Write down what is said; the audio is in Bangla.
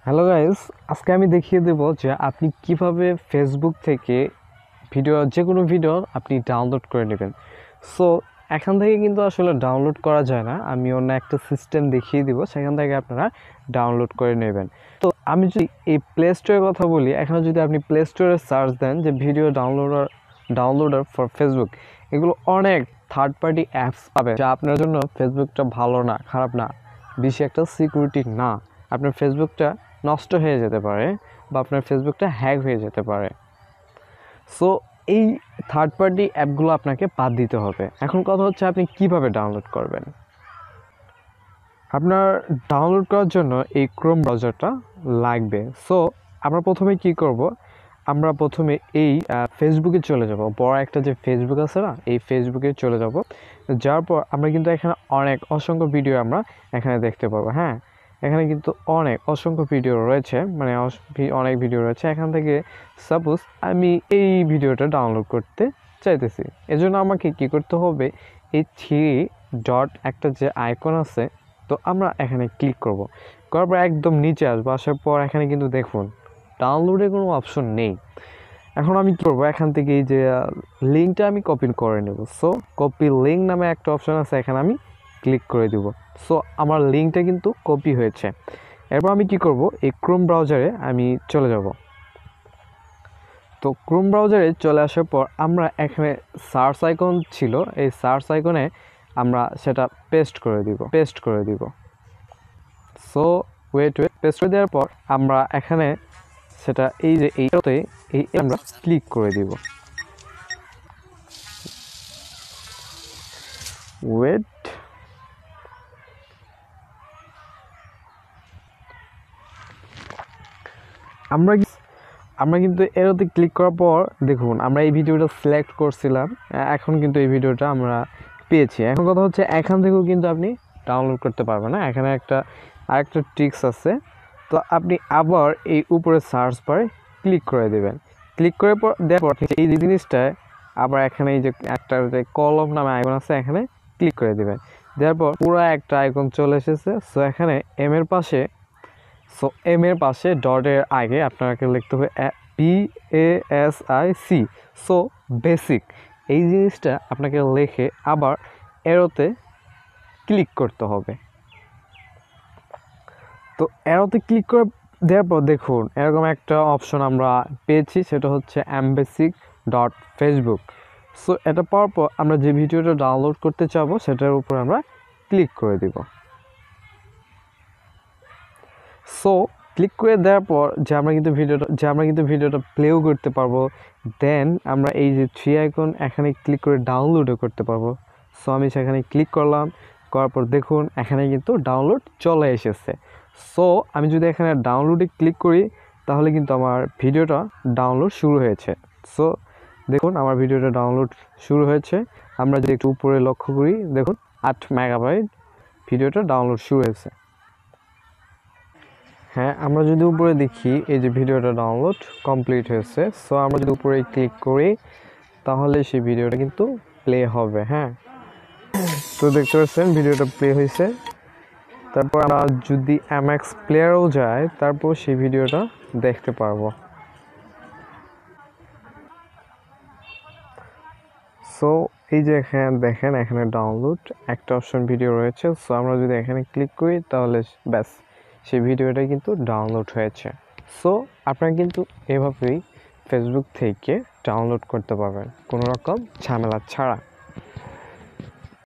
হ্যালো গাইস, আজকে আমি দেখিয়ে দেব যে আপনি কিভাবে ফেসবুক থেকে যে কোনো ভিডিও আপনি ডাউনলোড করে নেবেন। সো এখান থেকে কিন্তু আসলে ডাউনলোড করা যায় না, আমি অন্য একটা সিস্টেম দেখিয়ে দিব, সেখান থেকে আপনারা ডাউনলোড করে নেবেন। তো আমি যদি এই প্লে স্টোরের কথা বলি, এখানে যদি আপনি প্লে স্টোরে সার্চ দেন যে ভিডিও ডাউনলোডার ফর ফেসবুক, এগুলো অনেক থার্ড পার্টি অ্যাপস পাবে, যা আপনার জন্য ফেসবুকটা ভালো না, খারাপ না, বেশি একটা সিকিউরিটি না। আপনার ফেসবুকটা নষ্ট হয়ে যেতে পারে বা আপনার ফেসবুকটা হ্যাক হয়ে যেতে পারে। সো এই থার্ড পার্টি অ্যাপগুলো আপনাকে বাদ দিতে হবে। এখন কথা হচ্ছে আপনি কিভাবে ডাউনলোড করবেন। আপনার ডাউনলোড করার জন্য এই ক্রোম ব্রাউজারটা লাগবে। সো আমরা প্রথমে কি করব, আমরা প্রথমে এই ফেসবুকে চলে যাব, বড় একটা যে ফেসবুক আছে না, এই ফেসবুকে চলে যাব। যাওয়ার পর আমরা কিন্তু এখানে অসংখ্য ভিডিও আমরা এখানে দেখতে পাবো। হ্যাঁ, এখানে কিন্তু অসংখ্য ভিডিও রয়েছে, মানে অনেক ভিডিও রয়েছে। এখান থেকে সাপোজ আমি এই ভিডিওটা ডাউনলোড করতে চাইতেছি, এজন্য আমাকে কি করতে হবে, এই থ্রি ডট একটা যে আইকন আছে, তো আমরা এখানে ক্লিক করব। করার পর একদম নিচে আসবো, আসার পর এখানে কিন্তু দেখুন ডাউনলোডের কোনো অপশন নেই। এখন আমি কী করবো, এখান থেকে এই যে লিঙ্কটা আমি কপি করে নেব। সো কপি লিঙ্ক নামে একটা অপশন আছে, এখানে আমি ক্লিক করে দিব। সো আমার লিঙ্কটা কিন্তু কপি হয়েছে। এরপর আমি কি করব, এই ক্রোম ব্রাউজারে আমি চলে যাব। তো ক্রোম ব্রাউজারে চলে আসার পর আমরা এখানে সার্চ আইকন ছিল, এই সার্চ আইকনে আমরা সেটা পেস্ট করে দিব। সো ওয়েট পেস্ট করে দেওয়ার পর আমরা এখানে সেটা এই যে এইটাতে আমরা ক্লিক করে দিব। ওয়েট, আমরা কিন্তু এরতে ক্লিক করার পর দেখুন আমরা এই ভিডিওটা সিলেক্ট করছিলাম, এখন কিন্তু এই ভিডিওটা আমরা পেয়েছি। এখন কথা হচ্ছে এখান থেকেও কিন্তু আপনি ডাউনলোড করতে পারবেন না, এখানে আরেকটা ট্রিক্স আছে। তো আপনি আবার এই উপরে সার্চ বারে ক্লিক করে দেবেন। ক্লিক করে দেওয়ার পর এই জিনিসটায় আবার এখানে এই যে একটা যে কলম নামে আইকন আছে, এখানে ক্লিক করে দেবেন। দেওয়ার পর পুরো একটা আইকন চলে এসেছে। সো এখানে এম এর পাশে ডটের আগে আপনাকে লিখতে হবে BASIC। সো বেসিক, এই জিনিসটা আপনাকে লিখে আবার এরোতে ক্লিক করতে হবে। তো এরোতে ক্লিক করে দেওয়ার পর দেখুন এরকম একটা অপশন আমরা পেয়েছি, সেটা হচ্ছে mbasic.facebook। সো এটা পাওয়ার পর আমরা যে ভিডিওটা ডাউনলোড করতে চাবো সেটার উপর আমরা ক্লিক করে দিব। সো ক্লিক করে দেওয়ার পর যে আমরা কিন্তু ভিডিওটা প্লেও করতে পারবো। দেন আমরা এই যে থ্রি আইকন এখানে ক্লিক করে ডাউনলোডও করতে পারবো। সো আমি সেখানে ক্লিক করলাম, করার পর দেখুন এখানে কিন্তু ডাউনলোড চলে এসেছে। সো আমি যদি এখানে ডাউনলোডে ক্লিক করি তাহলে কিন্তু আমার ভিডিওটা ডাউনলোড শুরু হয়েছে। সো দেখুন আমার ভিডিওটা ডাউনলোড শুরু হয়েছে। আমরা যদি একটু উপরে লক্ষ্য করি, দেখুন 8 মেগাবাইট ভিডিওটা ডাউনলোড শুরু হয়েছে। হ্যাঁ, আমরা যদি উপরে দেখি এই যে ভিডিওটা ডাউনলোড কমপ্লিট হয়েছে। সো আমরা যদি উপরে ক্লিক করি তাহলে সেই ভিডিওটা কিন্তু প্লে হবে। হ্যাঁ, তো দেখতে পাচ্ছেন ভিডিওটা প্লে হয়েছে। তারপর আমরা যদি MX প্লেয়ারও যাই তারপর সেই ভিডিওটা দেখতে পারবো। সো এই যে এখানে দেখেন, এখানে ডাউনলোড একটা অপশন ভিডিও রয়েছে। সো আমরা যদি এখানে ক্লিক করি তাহলে ব্যাস সেই ভিডিওটা কিন্তু ডাউনলোড হয়েছে। সো আপনারা কিন্তু এভাবেই ফেসবুক থেকে ডাউনলোড করতে পারবেন কোনো রকম ঝামেলা ছাড়া।